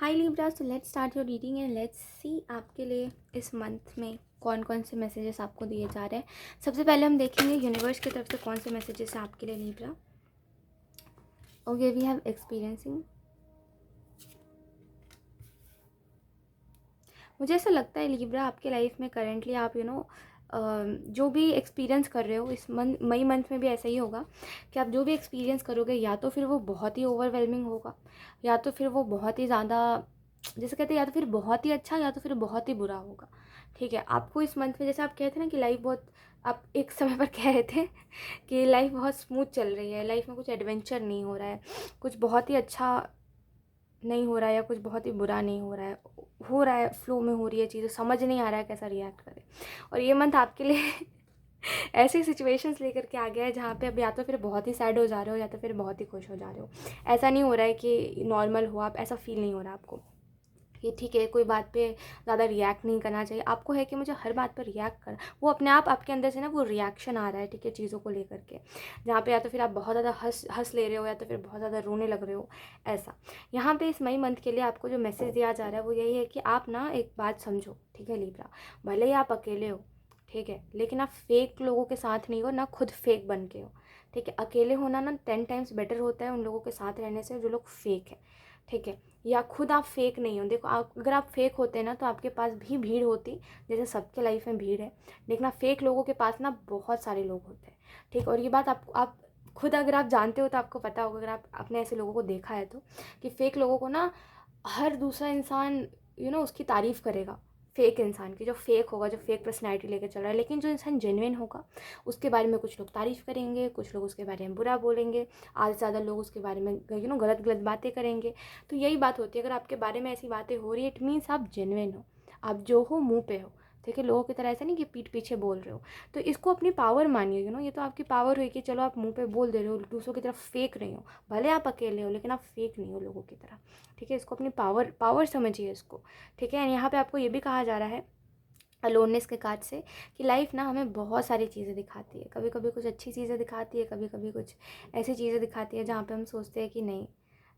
Hi Libra, so let's start your reading and let's see आपके लिए इस month में कौन कौन से मैसेजेस आपको दिए जा रहे हैं। सबसे पहले हम देखेंगे यूनिवर्स की तरफ से कौन से मैसेजेस हैं आपके लिए Libra. Okay, we have experiencing. मुझे ऐसा लगता है लिब्रा, आपके लाइफ में करेंटली आप जो भी एक्सपीरियंस कर रहे हो इस मई मंथ में भी ऐसा ही होगा कि आप जो भी एक्सपीरियंस करोगे या तो फिर वो बहुत ही ओवरवेलमिंग होगा, या तो फिर वो बहुत ही ज़्यादा, जैसे कहते हैं, या तो फिर बहुत ही अच्छा या तो फिर बहुत ही बुरा होगा। ठीक है, आपको इस मंथ में, जैसे आप कहते हैं ना कि लाइफ बहुत, आप एक समय पर कह रहे थे कि लाइफ बहुत स्मूथ चल रही है, लाइफ में कुछ एडवेंचर नहीं हो रहा है, कुछ बहुत ही अच्छा नहीं हो रहा है या कुछ बहुत ही बुरा नहीं हो रहा है, फ्लो में हो रही है चीज़ें, समझ नहीं आ रहा है कैसा रिएक्ट करें। और ये मंथ आपके लिए ऐसी सिचुएशंस लेकर के आ गया है जहाँ पे अब या तो फिर बहुत ही सैड हो जा रहे हो या तो फिर बहुत ही खुश हो जा रहे हो। ऐसा नहीं हो रहा है कि नॉर्मल हो आप, ऐसा फील नहीं हो रहा आपको कि ठीक है कोई बात पे ज़्यादा रिएक्ट नहीं करना चाहिए। आपको है कि मुझे हर बात पर रिएक्ट कर, वो अपने आप आपके अंदर से ना वो रिएक्शन आ रहा है, ठीक है, चीज़ों को लेकर के, जहाँ पे या तो फिर आप बहुत ज़्यादा हंस ले रहे हो या तो फिर बहुत ज़्यादा रोने लग रहे हो। ऐसा यहाँ पे इस मई मंथ के लिए आपको जो मैसेज दिया जा रहा है वो यही है कि आप ना एक बात समझो, ठीक है लिब्रा, भले ही आप अकेले हो, ठीक है, लेकिन आप फेक लोगों के साथ नहीं हो, ना खुद फेक बन के हो। ठीक है, अकेले होना ना 10 टाइम्स बेटर होता है उन लोगों के साथ रहने से जो लोग फेक है। ठीक है, या खुद आप फेक नहीं हो। देखो, आप अगर आप फेक होते ना तो आपके पास भी भीड़ होती, जैसे सबके लाइफ में भीड़ है, लेकिन आप फेक लोगों के पास ना बहुत सारे लोग होते हैं। ठीक, और ये बात आप खुद अगर आप जानते हो तो आपको पता होगा, अगर आप अपने ऐसे लोगों को देखा है तो, कि फेक लोगों को ना हर दूसरा इंसान उसकी तारीफ़ करेगा, फेक इंसान की, जो फेक होगा, जो फेक पर्सनैलिटी लेकर चल रहा है। लेकिन जो इंसान जेन्युइन होगा उसके बारे में कुछ लोग तारीफ़ करेंगे, कुछ लोग उसके बारे में बुरा बोलेंगे, आधे से ज़्यादा लोग उसके बारे में गलत गलत बातें करेंगे। तो यही बात होती है, अगर आपके बारे में ऐसी बातें हो रही है, इट मीन्स आप जेन्युइन हो, आप जो हो मुँह पे हो। ठीक है, लोगों की तरह ऐसा नहीं कि पीठ पीछे बोल रहे हो। तो इसको अपनी पावर मानिए, ये तो आपकी पावर हुई कि चलो आप मुंह पे बोल दे रहे हो, दूसरों की तरफ फेक नहीं हो, भले आप अकेले हो लेकिन आप फेक नहीं हो लोगों की तरह। ठीक है, इसको अपनी पावर समझिए इसको। ठीक है, यहाँ पे आपको ये भी कहा जा रहा है अलोननेस के कार्ड से कि लाइफ ना हमें बहुत सारी चीज़ें दिखाती है, कभी कभी कुछ अच्छी चीज़ें दिखाती है, कभी कभी कुछ ऐसी चीज़ें दिखाती है जहाँ पे हम सोचते हैं कि नहीं,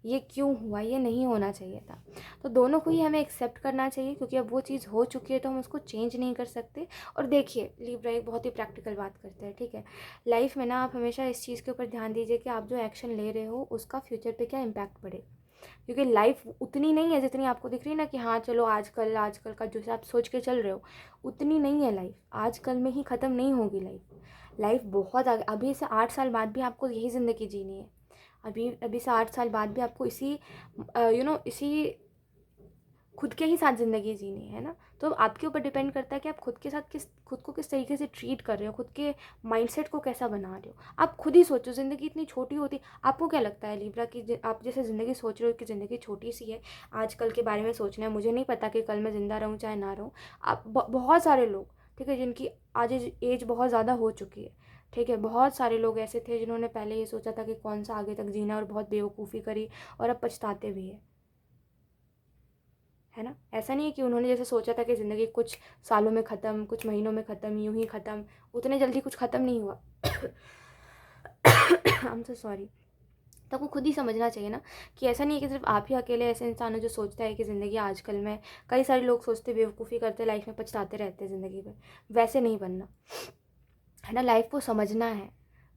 ये क्यों हुआ, ये नहीं होना चाहिए था। तो दोनों को ही हमें एक्सेप्ट करना चाहिए, क्योंकि अब वो चीज़ हो चुकी है तो हम उसको चेंज नहीं कर सकते। और देखिए लिब्रा, एक बहुत ही प्रैक्टिकल बात करते हैं, ठीक है, लाइफ में ना आप हमेशा इस चीज़ के ऊपर ध्यान दीजिए कि आप जो एक्शन ले रहे हो उसका फ्यूचर पे क्या इम्पैक्ट पड़ेगा। क्योंकि लाइफ उतनी नहीं है जितनी आपको दिख रही है ना, कि हाँ चलो आजकल आजकल का जो आप सोच के चल रहे हो, उतनी नहीं है लाइफ, आजकल में ही ख़त्म नहीं होगी लाइफ। लाइफ बहुत आगे, अभी से 8 साल बाद भी आपको यही ज़िंदगी जीनी है। अभी अभी से 8 साल बाद भी आपको इसी इसी खुद के ही साथ ज़िंदगी जीनी है ना। तो आपके ऊपर डिपेंड करता है कि आप खुद को किस तरीके से ट्रीट कर रहे हो, खुद के माइंडसेट को कैसा बना रहे हो। आप खुद ही सोचो, ज़िंदगी इतनी छोटी होती, आपको क्या लगता है लिब्रा कि आप जैसे ज़िंदगी सोच रहे हो कि ज़िंदगी छोटी सी है, आजकल के बारे में सोचना है, मुझे नहीं पता कि कल मैं ज़िंदा रहूँ चाहे ना रहूँ। आप बहुत सारे लोग, ठीक है, जिनकी आज एज बहुत ज़्यादा हो चुकी है, ठीक है, बहुत सारे लोग ऐसे थे जिन्होंने पहले ये सोचा था कि कौन सा आगे तक जीना, और बहुत बेवकूफ़ी करी और अब पछताते भी है ना। ऐसा नहीं है कि उन्होंने जैसे सोचा था कि ज़िंदगी कुछ सालों में ख़त्म, कुछ महीनों में ख़त्म, यूं ही ख़त्म, उतने जल्दी कुछ ख़त्म नहीं हुआ। I am so sorry. तो आपको खुद ही समझना चाहिए ना कि ऐसा नहीं है कि सिर्फ आप ही अकेले ऐसे इंसान हो जो सोचता है कि ज़िंदगी, आजकल में कई सारे लोग सोचते बेवकूफ़ी करते, लाइफ में पछताते रहते हैं ज़िंदगी में। वैसे नहीं बनना है ना, लाइफ को समझना है।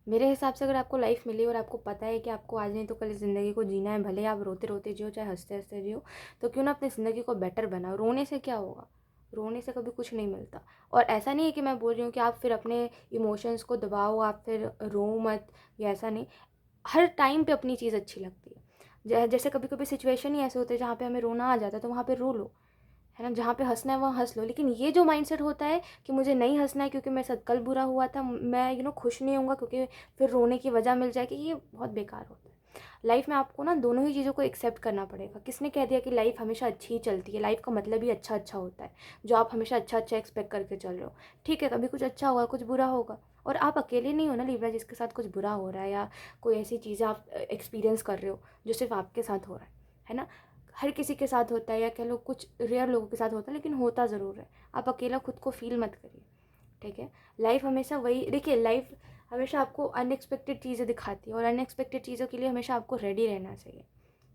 मेरे हिसाब से अगर आपको लाइफ मिली और आपको पता है कि आपको आज नहीं तो कल इस ज़िंदगी को जीना है, भले आप रोते रोते जियो चाहे हंसते हंसते जियो, तो क्यों ना अपनी ज़िंदगी को बेटर बनाओ। रोने से क्या होगा, रोने से कभी कुछ नहीं मिलता। और ऐसा नहीं है कि मैं बोल रही हूँ कि आप फिर अपने इमोशंस को दबाओ, आप फिर रो मत, या ऐसा नहीं। हर टाइम पे अपनी चीज़ अच्छी लगती है। जैसे कभी कभी सिचुएशन ही ऐसे होते हैं जहाँ पे हमें रोना आ जाता है, तो वहाँ पे रो लो, है ना, जहाँ पे हंसना है वहाँ हंस लो। लेकिन ये जो माइंडसेट होता है कि मुझे नहीं हंसना है क्योंकि मेरे साथ कल बुरा हुआ था, मैं खुश नहीं होऊंगा क्योंकि फिर रोने की वजह मिल जाएगी, ये बहुत बेकार होता है। लाइफ में आपको ना दोनों ही चीज़ों को एक्सेप्ट करना पड़ेगा। किसने कह दिया कि लाइफ हमेशा अच्छी ही चलती है, लाइफ का मतलब ही अच्छा अच्छा होता है, जो आप हमेशा अच्छा अच्छा एक्सपेक्ट करके चल रहे हो। ठीक है, कभी कुछ अच्छा होगा, कुछ बुरा होगा, और आप अकेले नहीं हो ना लिब्रा जिसके साथ कुछ बुरा हो रहा है, या कोई ऐसी चीज़ें आप एक्सपीरियंस कर रहे हो जो सिर्फ आपके साथ हो रहा है ना। हर किसी के साथ होता है, या कह लो कुछ रेयर लोगों के साथ होता है, लेकिन होता ज़रूर है। आप अकेला खुद को फील मत करिए, ठीक है। लाइफ हमेशा वही, देखिए लाइफ हमेशा आपको अनएक्सपेक्टेड चीज़ें दिखाती है, और अनएक्सपेक्टेड चीज़ों के लिए हमेशा आपको रेडी रहना चाहिए,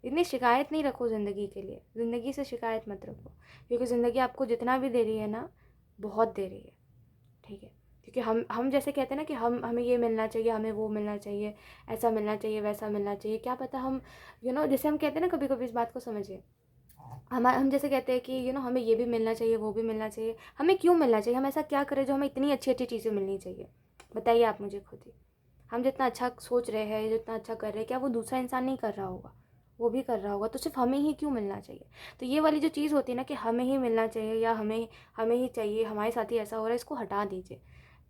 इतनी शिकायत नहीं रखो ज़िंदगी के लिए, ज़िंदगी से शिकायत मत रखो, क्योंकि ज़िंदगी आपको जितना भी दे रही है ना, बहुत दे रही है, ठीक है। क्योंकि हम जैसे कहते हैं ना कि हमें ये मिलना चाहिए, हमें वो मिलना चाहिए, ऐसा मिलना चाहिए, वैसा मिलना चाहिए, क्या पता हम जैसे हम कहते हैं ना, कभी कभी इस बात को समझिए, हम जैसे कहते हैं कि हमें ये भी मिलना चाहिए, वो भी मिलना चाहिए। हमें क्यों मिलना चाहिए? हम ऐसा क्या करें जो हमें इतनी अच्छी अच्छी चीज़ें मिलनी चाहिए? बताइए आप मुझे खुद ही। हम जितना अच्छा सोच रहे हैं, जितना अच्छा कर रहे हैं, क्या वो दूसरा इंसान नहीं कर रहा होगा? वो भी कर रहा होगा। तो सिर्फ हमें ही क्यों मिलना चाहिए? तो ये वाली जो चीज़ होती है ना कि हमें ही मिलना चाहिए, या हमें हमें ही चाहिए, हमारे साथ ही ऐसा हो रहा है, इसको हटा दीजिए,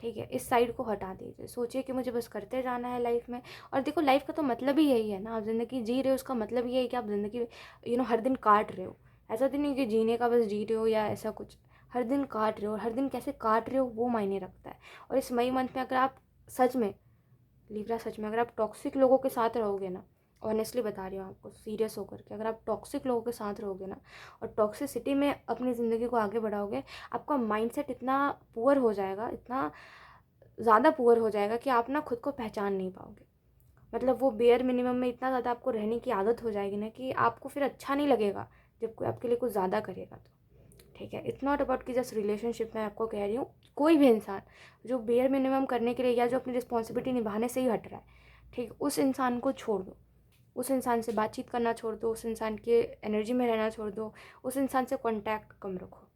ठीक है। इस साइड को हटा दीजिए, सोचिए कि मुझे बस करते जाना है लाइफ में। और देखो, लाइफ का तो मतलब ही यही है ना, आप ज़िंदगी जी रहे हो, उसका मतलब यही है कि आप ज़िंदगी हर दिन काट रहे हो। ऐसा तो नहीं कि जीने का बस जी रहे हो या ऐसा कुछ, हर दिन काट रहे हो। हर दिन कैसे काट रहे हो वो मायने रखता है। और इस मई मंथ में अगर आप सच में लिब्रा, सच में अगर आप टॉक्सिक लोगों के साथ रहोगे ना, ऑनेस्टली बता रही हूँ आपको, सीरियस होकर के, अगर आप टॉक्सिक लोगों के साथ रहोगे ना और टॉक्सिसिटी में अपनी ज़िंदगी को आगे बढ़ाओगे, आपका माइंडसेट इतना पुअर हो जाएगा, इतना ज़्यादा पुअर हो जाएगा कि आप ना खुद को पहचान नहीं पाओगे। मतलब वो बेयर मिनिमम में इतना ज़्यादा आपको रहने की आदत हो जाएगी ना कि आपको फिर अच्छा नहीं लगेगा जब कोई आपके लिए कुछ ज़्यादा करेगा तो, ठीक है। इट्स नॉट अबाउट कि जस्ट रिलेशनशिप में आपको कह रही हूँ, कोई भी इंसान जो बेयर मिनिमम करने के लिए या जो अपनी रिस्पॉन्सिबिलिटी निभाने से ही हट रहा है, ठीक, उस इंसान को छोड़ दो। उस इंसान से बातचीत करना छोड़ दो, उस इंसान के एनर्जी में रहना छोड़ दो, उस इंसान से कॉन्टैक्ट कम रखो,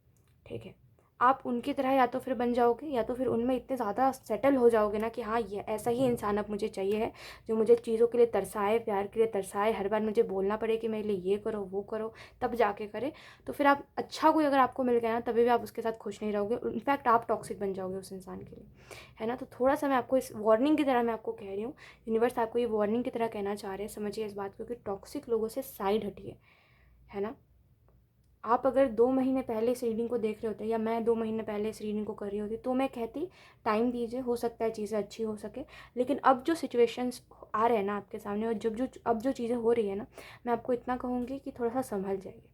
ठीक है। आप उनकी तरह या तो फिर बन जाओगे, या तो फिर उनमें इतने ज़्यादा सेटल हो जाओगे ना कि हाँ, ये ऐसा ही इंसान अब मुझे चाहिए है, जो मुझे चीज़ों के लिए तरसाए, प्यार के लिए तरसाए, हर बार मुझे बोलना पड़े कि मेरे लिए ये करो, वो करो, तब जाके करे। तो फिर आप अच्छा कोई अगर आपको मिल गया ना, तभी भी आप उसके साथ खुश नहीं रहोगे, इनफैक्ट आप टॉक्सिक बन जाओगे उस इंसान के लिए, है ना। तो थोड़ा सा मैं आपको इस वार्निंग की तरह मैं आपको कह रही हूँ, यूनिवर्स आपको ये वार्निंग की तरह कहना चाह रहे हैं, समझिए इस बात को कि टॉक्सिक लोगों से साइड हटिए, है ना। आप अगर 2 महीने पहले इस रीडिंग को देख रहे होते, या मैं 2 महीने पहले इस रीडिंग को कर रही होती, तो मैं कहती टाइम दीजिए, हो सकता है चीज़ें अच्छी हो सके। लेकिन अब जो सिचुएशंस आ रहे हैं ना आपके सामने, और अब जो चीज़ें हो रही है ना, मैं आपको इतना कहूँगी कि थोड़ा सा संभल जाइए।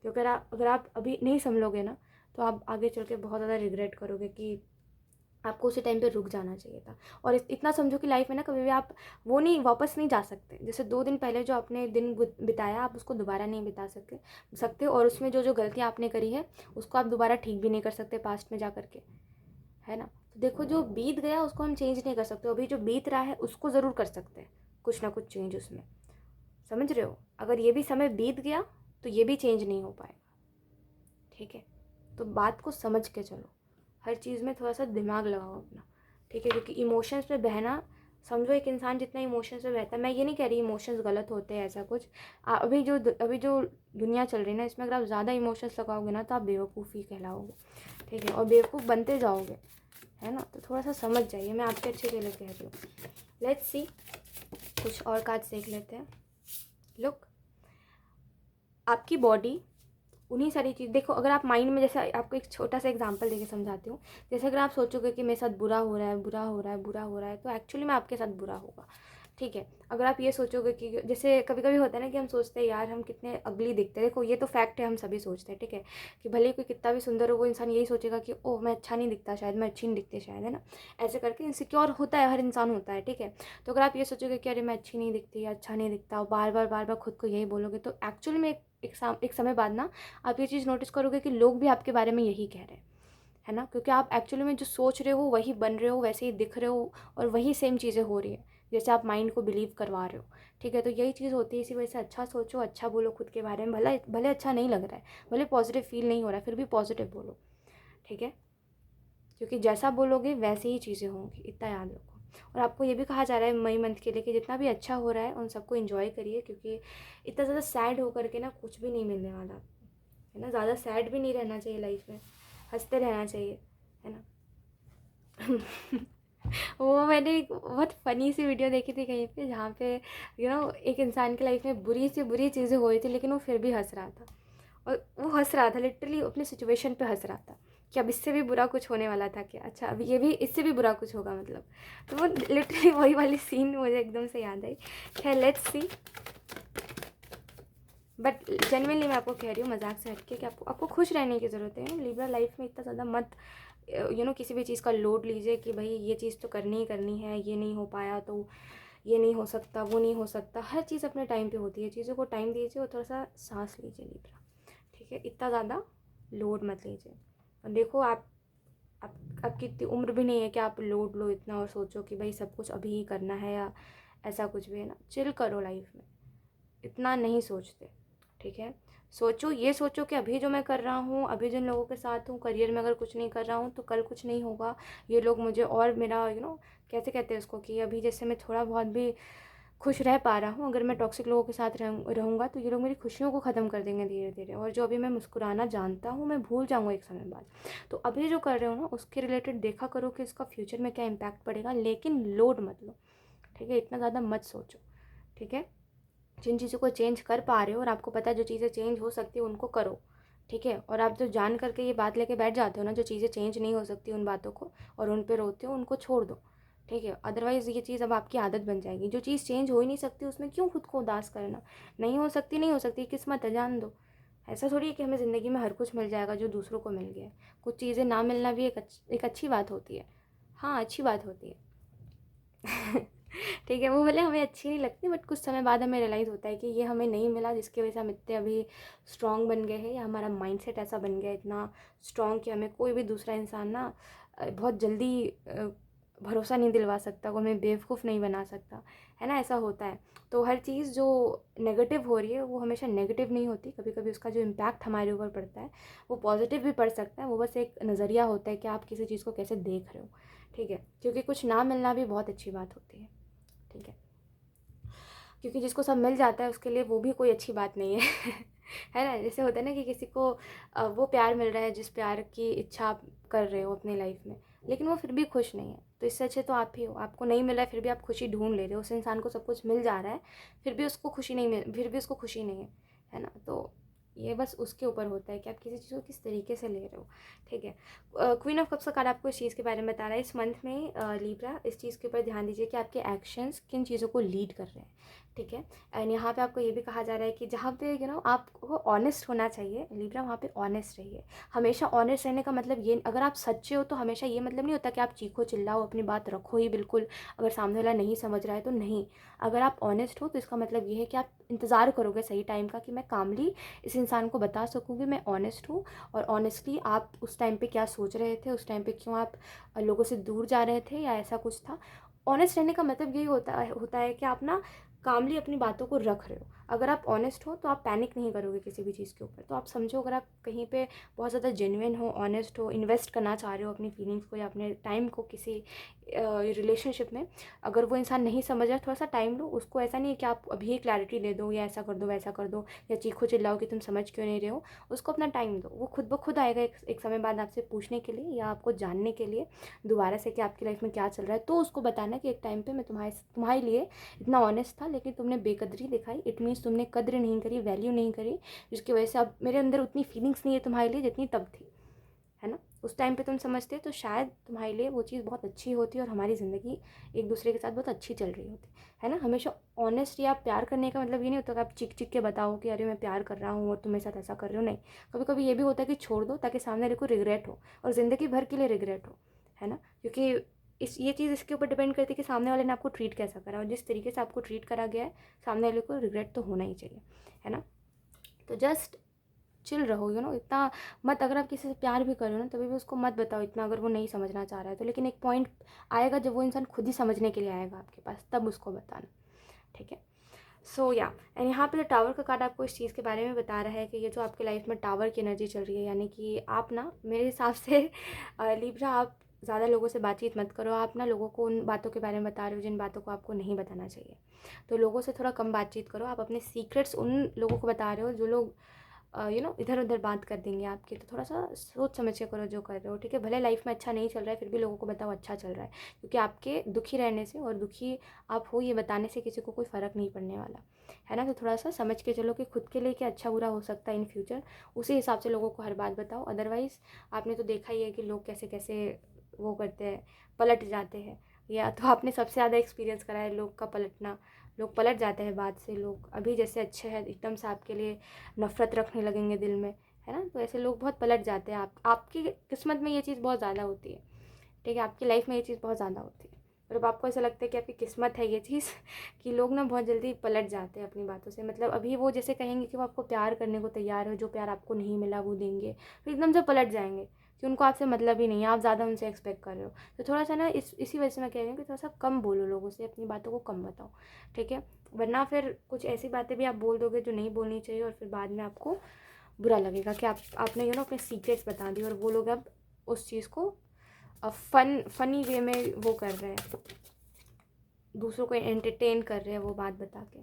क्योंकि अगर आप अभी नहीं संभलोगे ना, तो आप आगे चल के बहुत ज़्यादा रिग्रेट करोगे कि आपको उसी टाइम पे रुक जाना चाहिए था। और इतना समझो कि लाइफ में ना कभी भी आप वो नहीं, वापस नहीं जा सकते। जैसे 2 दिन पहले जो आपने दिन बिताया, आप उसको दोबारा नहीं बिता सकते, और उसमें जो गलतियाँ आपने करी है, उसको आप दोबारा ठीक भी नहीं कर सकते पास्ट में जा करके, है ना। तो देखो, जो बीत गया उसको हम चेंज नहीं कर सकते, अभी जो बीत रहा है उसको ज़रूर कर सकते हैं कुछ ना कुछ चेंज उसमें, समझ रहे हो। अगर ये भी समय बीत गया तो ये भी चेंज नहीं हो पाएगा, ठीक है। तो बात को समझ के चलो, हर चीज़ में थोड़ा सा दिमाग लगाओ अपना, ठीक है। क्योंकि इमोशंस में बहना, समझो एक इंसान जितना इमोशंस में बहता है, मैं ये नहीं कह रही इमोशंस गलत होते हैं ऐसा कुछ, अभी जो दुनिया चल रही है ना, इसमें अगर आप ज़्यादा इमोशंस लगाओगे ना, तो आप बेवकूफ़ी कहलाओगे, ठीक है, और बेवकूफ़ बनते जाओगे, है ना। तो थोड़ा सा समझ जाइए, मैं आपके अच्छे के लिए कह रही हूँ। लेट्स सी, कुछ और कार्ड्स देख लेते हैं। लुक, आपकी बॉडी उन्हीं सारी चीज़, देखो, अगर आप माइंड में, जैसे आपको एक छोटा सा एग्जांपल देके समझाती हूँ। जैसे अगर आप सोचोगे कि मेरे साथ बुरा हो रहा है, बुरा हो रहा है, बुरा हो रहा है, तो एक्चुअली में आपके साथ बुरा होगा, ठीक है। अगर आप ये सोचोगे कि, जैसे कभी कभी होता है ना कि हम सोचते हैं यार हम कितने अगली दिखते हैं, देखो ये तो फैक्ट है, हम सभी सोचते हैं, ठीक है, कि भले ही कोई कितना भी सुंदर हो, वो इंसान यही सोचेगा कि ओह मैं अच्छा नहीं दिखता शायद, मैं अच्छी नहीं दिखती शायद, है ना। ऐसे करके इनसिक्योर होता है, हर इंसान होता है, ठीक है। तो अगर आप ये सोचोगे कि अरे मैं अच्छी नहीं दिखती या अच्छा नहीं दिखता, और बार बार खुद को यही बोलोगे, तो एक्चुअली में एक समय बाद ना आप ये चीज़ नोटिस करोगे कि लोग भी आपके बारे में यही कह रहे हैं, है ना। क्योंकि आप एक्चुअली में जो सोच रहे हो वही बन रहे हो, वैसे ही दिख रहे हो, और वही सेम चीज़ें हो रही है जैसे आप माइंड को बिलीव करवा रहे हो, ठीक है। तो यही चीज़ होती है, इसी वजह से अच्छा सोचो, अच्छा बोलो खुद के बारे में, भले भले अच्छा नहीं लग रहा है, भले पॉजिटिव फील नहीं हो रहा है, फिर भी पॉजिटिव बोलो, ठीक है। क्योंकि जैसा बोलोगे वैसे ही चीज़ें होंगी, इतना याद रखो। और आपको ये भी कहा जा रहा है मई मंथ के लिए कि जितना भी अच्छा हो रहा है उन सबको एंजॉय करिए, क्योंकि इतना ज़्यादा सैड होकर के ना कुछ भी नहीं मिलने वाला, है ना। ज़्यादा सैड भी नहीं रहना चाहिए लाइफ में, हंसते रहना चाहिए, है ना। वो मैंने एक बहुत फ़नी सी वीडियो देखी थी कहीं पे, जहाँ पे एक इंसान की लाइफ में बुरी से बुरी चीज़ें हुई थी, लेकिन वो फिर भी हंस रहा था। और वो हंस रहा था, लिटरली अपनी सिचुएशन पे हंस रहा था कि अब इससे भी बुरा कुछ होने वाला था क्या, अच्छा अब ये भी, इससे भी बुरा कुछ होगा मतलब। तो वो लिटरली वही वाली सीन मुझे एकदम से याद आई। खैर, लेट्स सी। बट जेन्युइनली मैं आपको कह रही हूँ, मजाक से हटके, कि आपको खुश रहने की ज़रूरत है। लिब्रा, लाइफ में इतना ज़्यादा मत किसी भी चीज़ का लोड लीजिए कि भाई ये चीज़ तो करनी ही करनी है, ये नहीं हो पाया तो ये नहीं हो सकता, वो नहीं हो सकता। हर चीज़ अपने टाइम पे होती है, चीज़ों को टाइम दीजिए और थोड़ा सा सांस लीजिए लिब्रा, ठीक है। इतना ज़्यादा लोड मत लीजिए। और देखो आप आपकी इतनी उम्र भी नहीं है कि आप लोड लो इतना और सोचो कि भाई सब कुछ अभी ही करना है या ऐसा कुछ भी है ना। चिल करो लाइफ में, इतना नहीं सोचते, ठीक है। सोचो, ये सोचो कि अभी जो मैं कर रहा हूँ, अभी जिन लोगों के साथ हूँ, करियर में अगर कुछ नहीं कर रहा हूँ तो कल कुछ नहीं होगा। ये लोग मुझे और मेरा कैसे कहते हैं उसको, कि अभी जैसे मैं थोड़ा बहुत भी खुश रह पा रहा हूँ, अगर मैं टॉक्सिक लोगों के साथ रहूँगा तो ये लोग मेरी खुशियों को ख़त्म कर देंगे धीरे धीरे। और जो अभी मैं मुस्कुराना जानता हूँ मैं भूल जाऊँगा एक समय बाद। तो अभी जो कर रहे हो ना उसके रिलेटेड देखा करो कि इसका फ्यूचर में क्या इम्पैक्ट पड़ेगा, लेकिन लोड मत लो, ठीक है। इतना ज़्यादा मत सोचो, ठीक है। जिन चीज़ों को चेंज कर पा रहे हो और आपको पता है जो चीज़ें चेंज हो सकती है उनको करो, ठीक है। और आप जो जान करके ये बात लेके बैठ जाते हो ना, जो चीज़ें चेंज नहीं हो सकती उन बातों को, और उन पे रोते हो, उनको छोड़ दो, ठीक है। अदरवाइज़ ये चीज़ अब आपकी आदत बन जाएगी। जो चीज़ चेंज हो ही नहीं सकती उसमें क्यों खुद को उदास करना। नहीं हो सकती, नहीं हो सकती, किस्मत है, जान दो। ऐसा थोड़ी है कि हमें ज़िंदगी में हर कुछ मिल जाएगा जो दूसरों को मिल गया है। कुछ चीज़ें ना मिलना भी एक अच्छी बात होती है। हाँ, अच्छी बात होती है। ठीक है, वो भले हमें अच्छी नहीं लगती, बट कुछ समय बाद हमें रियलाइज़ होता है कि ये हमें नहीं मिला जिसकी वजह से हम इतने अभी स्ट्रॉन्ग बन गए हैं, या हमारा माइंडसेट ऐसा बन गया इतना स्ट्रॉन्ग कि हमें कोई भी दूसरा इंसान ना बहुत जल्दी भरोसा नहीं दिलवा सकता, वो हमें बेवकूफ़ नहीं बना सकता, है ना। ऐसा होता है। तो हर चीज़ जो नेगेटिव हो रही है वो हमेशा नेगेटिव नहीं होती। कभी कभी उसका जो इम्पैक्ट हमारे ऊपर पड़ता है वो पॉजिटिव भी पड़ सकता है। वो बस एक नज़रिया होता है कि आप किसी चीज़ को कैसे देख रहे हो, ठीक है। क्योंकि कुछ ना मिलना भी बहुत अच्छी बात होती है, ठीक है। क्योंकि जिसको सब मिल जाता है उसके लिए वो भी कोई अच्छी बात नहीं है। है ना। जैसे होता है ना कि किसी को वो प्यार मिल रहा है जिस प्यार की इच्छा आप कर रहे हो अपनी लाइफ में, लेकिन वो फिर भी खुश नहीं है, तो इससे अच्छे तो आप ही हो। आपको नहीं मिल रहा है फिर भी आप खुशी ढूंढ ले रहे हो। उस इंसान को सब कुछ मिल जा रहा है फिर भी उसको खुशी नहीं मिल, फिर भी उसको खुशी नहीं है ना। तो ये बस उसके ऊपर होता है कि आप किसी चीज़ को किस तरीके से ले रहे हो, ठीक है। क्वीन ऑफ कप्स का कार्ड आपको इस चीज़ के बारे में बता रहा है इस मंथ में। लीब्रा, इस चीज़ के ऊपर ध्यान दीजिए कि आपके एक्शंस किन चीज़ों को लीड कर रहे हैं, ठीक है। एंड यहाँ पे आपको ये भी कहा जा रहा है कि जहाँ पे आपको ऑनेस्ट होना चाहिए लीब्रा, वहाँ पे ऑनेस्ट रहिए। हमेशा ऑनेस्ट रहने का मतलब ये, अगर आप सच्चे हो तो हमेशा ये मतलब नहीं होता कि आप चीखो चिल्लाओ, अपनी बात रखो ही बिल्कुल, अगर सामने वाला नहीं समझ रहा है तो नहीं। अगर आप ऑनेस्ट हो तो इसका मतलब ये है कि आप इंतज़ार करोगे सही टाइम का, कि मैं कामली इस इंसान को बता सकूँ कि मैं ऑनेस्ट हूँ। और ऑनेस्टली आप उस टाइम पे क्या सोच रहे थे, उस टाइम पे क्यों आप लोगों से दूर जा रहे थे, या ऐसा कुछ था। ऑनेस्ट रहने का मतलब यही होता है कि आप ना कामली अपनी बातों को रख रहे हो। अगर आप ऑनेस्ट हो तो आप पैनिक नहीं करोगे किसी भी चीज़ के ऊपर। तो आप समझो, अगर आप कहीं पे बहुत ज़्यादा जेन्युइन हो, ऑनेस्ट हो, इन्वेस्ट करना चाह रहे हो अपनी फीलिंग्स को या अपने टाइम को किसी रिलेशनशिप में, अगर वो इंसान नहीं समझ रहा, थोड़ा सा टाइम लो उसको। ऐसा नहीं है कि आप अभी ही क्लैरिटी दे दो, या ऐसा कर दो वैसा कर दो, या चीखो चिल्लाओ कि तुम समझ क्यों नहीं रहे हो। उसको अपना टाइम दो, वो खुद ब खुद आएगा एक समय बाद आपसे पूछने के लिए या आपको जानने के लिए दोबारा से कि आपकी लाइफ में क्या चल रहा है। तो उसको बताना कि एक टाइम पे मैं तुम्हारे लिए इतना ऑनेस्ट था, लेकिन तुमने बेकदरी दिखाई। इट मीन्स तुमने कद्र नहीं करी, वैल्यू नहीं करी, जिसकी वजह से अब मेरे अंदर उतनी फीलिंग्स नहीं है तुम्हारे लिए जितनी तब थी, है ना। उस टाइम पे तुम समझते तो शायद तुम्हारे लिए वो चीज़ बहुत अच्छी होती और हमारी ज़िंदगी एक दूसरे के साथ बहुत अच्छी चल रही होती, है ना। हमेशा ऑनेस्ट या प्यार करने का मतलब ये नहीं होता कि आप चिक चिक के बताओ कि अरे मैं प्यार कर रहा हूँ और तुम मेरे साथ ऐसा कर रहे हो। नहीं, कभी कभी ये भी होता है कि छोड़ दो ताकि सामने वाले को रिग्रेट हो, और ज़िंदगी भर के लिए रिग्रेट हो, है ना। क्योंकि ये चीज़ इसके ऊपर डिपेंड करती है कि सामने वाले ने आपको ट्रीट कैसा करा, और जिस तरीके से आपको ट्रीट करा गया है सामने वाले को रिग्रेट तो होना ही चाहिए, है ना। तो जस्ट चिल रहो, इतना मत। अगर आप किसी से प्यार भी करो ना तभी भी उसको मत बताओ इतना, अगर वो नहीं समझना चाह रहा है तो। लेकिन एक पॉइंट आएगा जब वो इंसान खुद ही समझने के लिए आएगा आपके पास, तब उसको बताना, ठीक है। सो या एंड यहाँ पे जो टावर का कार्ड आपको इस चीज़ के बारे में बता रहा है कि ये जो आपके लाइफ में टावर की एनर्जी चल रही है, यानी कि आप ना, मेरे हिसाब से लिब्रा, आप ज़्यादा लोगों से बातचीत मत करो। आप ना लोगों को उन बातों के बारे में बता रहे हो जिन बातों को आपको नहीं बताना चाहिए। तो लोगों से थोड़ा कम बातचीत करो। आप अपने सीक्रेट्स उन लोगों को बता रहे हो जो लोग इधर उधर बात कर देंगे आपकी। तो थोड़ा सा सोच समझ के करो जो कर रहे हो, ठीक है। भले लाइफ में अच्छा नहीं चल रहा है फिर भी लोगों को बताओ अच्छा चल रहा है, क्योंकि आपके दुखी रहने से और दुखी आप हो ये बताने से किसी को कोई फ़र्क नहीं पड़ने वाला, है ना। तो थोड़ा सा समझ के चलो कि खुद के लिए क्या अच्छा बुरा हो सकता है इन फ्यूचर, उसी हिसाब से लोगों को हर बात बताओ। अदरवाइज़ आपने तो देखा ही है कि लोग कैसे कैसे वो करते हैं, पलट जाते हैं। या तो आपने सबसे ज़्यादा एक्सपीरियंस करा है लोग का पलटना। लोग पलट जाते हैं बात से। लोग अभी जैसे अच्छे हैं एकदम से आपके लिए नफ़रत रखने लगेंगे दिल में, है ना। तो ऐसे लोग बहुत पलट जाते हैं। आपकी किस्मत में ये चीज़ बहुत ज़्यादा होती है, ठीक है। आपकी लाइफ में ये चीज़ बहुत ज़्यादा होती है। और अब आपको ऐसा लगता है कि आपकी किस्मत है ये चीज़ कि लोग ना बहुत जल्दी पलट जाते हैं अपनी बातों से। मतलब अभी वो जैसे कहेंगे कि वो आपको प्यार करने को तैयार है, जो प्यार आपको नहीं मिला वो देंगे, फिर एकदम से पलट जाएंगे कि उनको आपसे मतलब ही नहीं है, आप ज़्यादा उनसे एक्सपेक्ट कर रहे हो। तो थोड़ा सा ना इसी वजह से मैं कह रही हूँ कि थोड़ा सा कम बोलो लोगों से, अपनी बातों को कम बताओ, ठीक है। वरना फिर कुछ ऐसी बातें भी आप बोल दोगे जो नहीं बोलनी चाहिए, और फिर बाद में आपको बुरा लगेगा कि आपने अपने सीक्रेट्स बता दी, और वो लोग अब उस चीज़ को फनी वे में वो कर रहे हैं, दूसरों को एंटरटेन कर रहे हैं वो बात बता के।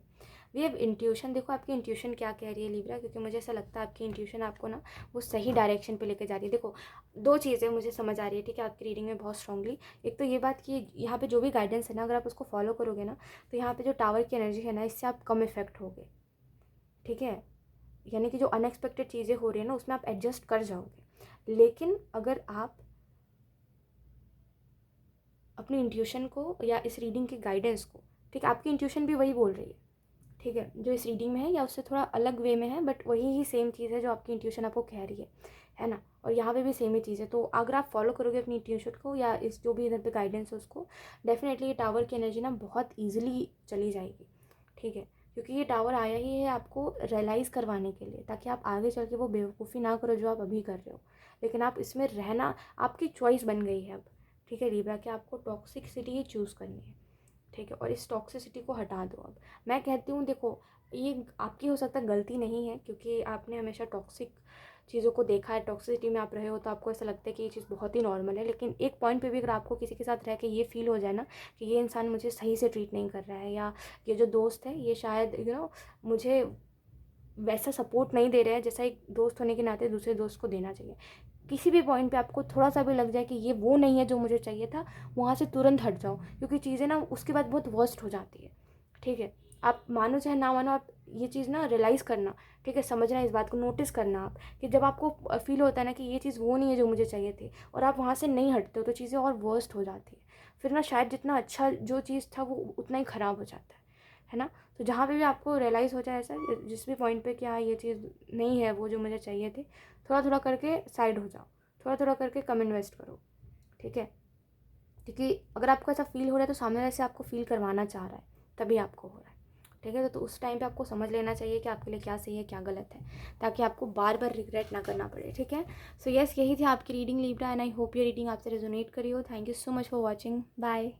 वी हैव इंट्यूशन, देखो आपकी इंट्यूशन क्या कह रही है लिब्रा, क्योंकि मुझे ऐसा लगता है आपकी इंट्यूशन आपको ना वो सही डायरेक्शन पे लेके जा रही है। देखो 2 चीज़ें मुझे समझ आ रही है, ठीक है, आपकी रीडिंग में बहुत स्ट्रांगली। एक तो ये बात कि यहाँ पे जो भी गाइडेंस है ना, अगर आप उसको फॉलो करोगे ना, तो यहाँ पे जो टावर की एनर्जी है ना, इससे आप कम इफेक्ट होगे, ठीक है। यानी कि जो अनएक्सपेक्टेड चीज़ें हो रही है ना, उसमें आप एडजस्ट कर जाओगे। लेकिन अगर आप अपनी इंट्यूशन को या इस रीडिंग की गाइडेंस को, ठीक है, आपकी इंट्यूशन भी वही बोल रही है, ठीक है, जो इस रीडिंग में है, या उससे थोड़ा अलग वे में है, बट वही ही सेम चीज़ है जो आपकी इंट्यूशन आपको कह रही है ना। और यहाँ पे भी सेम ही चीज़ है। तो अगर आप फॉलो करोगे अपनी इंट्यूशन को, या इस जो भी इधर पे गाइडेंस है उसको, डेफिनेटली ये टावर की एनर्जी ना बहुत ईजिली चली जाएगी, ठीक है। क्योंकि ये टावर आया ही है आपको रियलाइज़ करवाने के लिए, ताकि आप आगे चल के वो बेवकूफ़ी ना करो जो आप अभी कर रहे हो। लेकिन आप इसमें रहना आपकी चॉइस बन गई है अब, ठीक है लिब्रा, कि आपको टॉक्सिसिटी ही चूज़ करनी है, ठीक है। और इस टॉक्सिसिटी को हटा दो अब। मैं कहती हूँ देखो, ये आपकी हो सकता है गलती नहीं है, क्योंकि आपने हमेशा टॉक्सिक चीज़ों को देखा है, टॉक्सिसिटी में आप रहे हो, तो आपको ऐसा लगता है कि ये चीज़ बहुत ही नॉर्मल है। लेकिन एक पॉइंट पे भी अगर आपको किसी के साथ रह के ये फील हो जाए ना कि ये इंसान मुझे सही से ट्रीट नहीं कर रहा है, या ये जो दोस्त है ये शायद मुझे वैसा सपोर्ट नहीं दे रहा है जैसा एक दोस्त होने के नाते दूसरे दोस्त को देना चाहिए, किसी भी पॉइंट पे आपको थोड़ा सा भी लग जाए कि ये वो नहीं है जो मुझे चाहिए था, वहाँ से तुरंत हट जाओ, क्योंकि चीज़ें ना उसके बाद बहुत वर्स्ट हो जाती है, ठीक है। आप मानो चाहे ना मानो, आप ये चीज़ ना रियलाइज़ करना, ठीक है, समझना, इस बात को नोटिस करना आप, कि जब आपको फील होता है ना कि ये चीज़ वो नहीं है जो मुझे चाहिए थी, और आप वहाँ से नहीं हटते हो, तो चीज़ें और वर्स्ट हो जाती है। फिर ना शायद जितना अच्छा जो चीज़ था वो उतना ही ख़राब हो जाता है ना। तो जहाँ पे भी आपको रियलाइज़ हो जाए ऐसा, जिस भी पॉइंट पे कि हाँ ये चीज़ नहीं है वो जो मुझे चाहिए थी, थोड़ा थोड़ा करके साइड हो जाओ, थोड़ा थोड़ा करके कम इन्वेस्ट करो, ठीक है। क्योंकि अगर आपको ऐसा फील हो रहा है तो सामने वाले से आपको फील करवाना चाह रहा है, तभी आपको हो रहा है, ठीक है। तो उस टाइम पे आपको समझ लेना चाहिए कि आपके लिए क्या सही है क्या गलत है, ताकि आपको बार बार रिग्रेट ना करना पड़े, ठीक है। सो यस, यही थी आपकी reading Libra, and I hope ये रीडिंग आपसे रेजोनेट करी हो। Thank you so much for watching, bye.